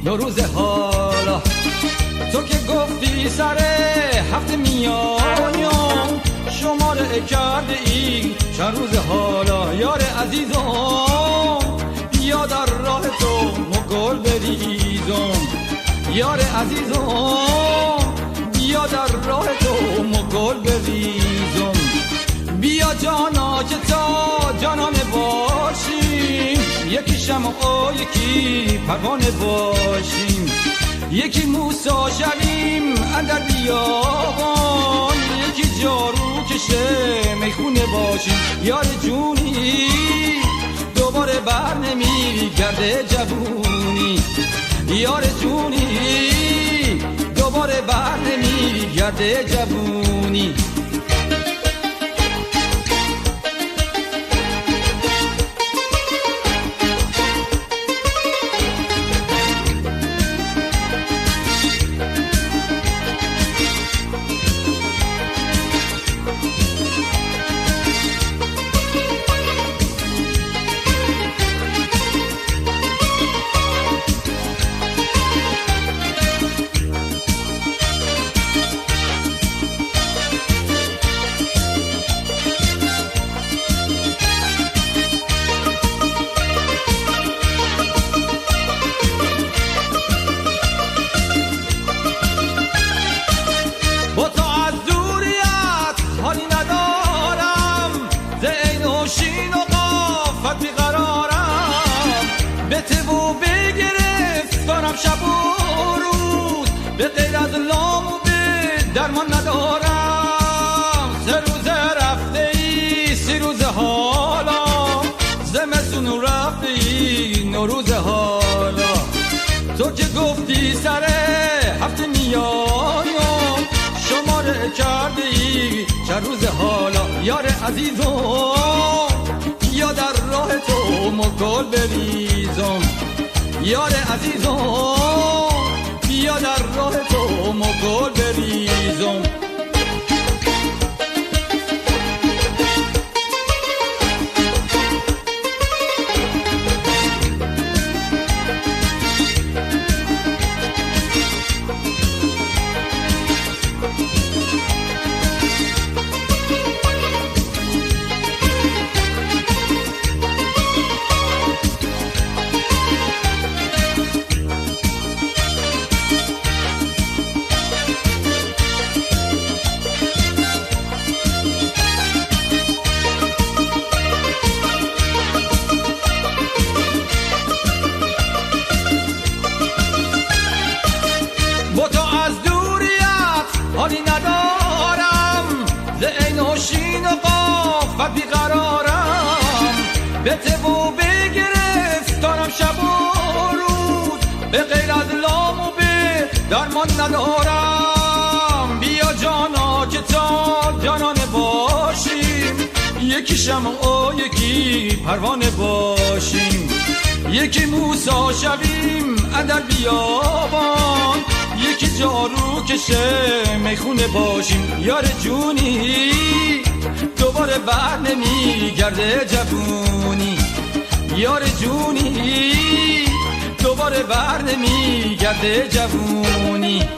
نوروز حالا. تو که گفتی سر هفته میایم شماره کرده ای چند روز حالا. یار عزیزم بیا در راه تو مگل بریزم. یار عزیزم بیا در راه تو مگل بریزم. بیا جانا که تا جانان باشیم، یکی شمع و یکی پروانه باشیم. یکی موسا شویم اندر بیابان، یکی جارو کشه میخونه باشیم. یار جونی دوباره بر نمی گرده جوونی. یار جونی دوباره بر نمی گرده جوونی. شب و روز به غیر از لام و به درمان ندارم. 3 روز رفته ای 30 روز حالا، زمستون رفته ای نوروز حالا. تو که گفتی سر هفته میایم شماره کرده ای چند روز حالا. یار عزیزم یا در راه تو مگل بریزم. یار عزیزم بیا در راه تو مگل بریزم. حالی ندارم ز عین و شین و قاف بیقرارم. بته و بگرفتارم شب و روز به غیر از لام و به درمان ندارم. بیا جانا که تا جانانه باشیم، یکی شمع و یکی پروانه باشیم. یکی موسا شویم اندر بیابان، یکی جارو کشه میخونه باشیم. یار جونی دوباره بر نمی گرده جوونی. یار جونی دوباره بر نمی گرده جوونی.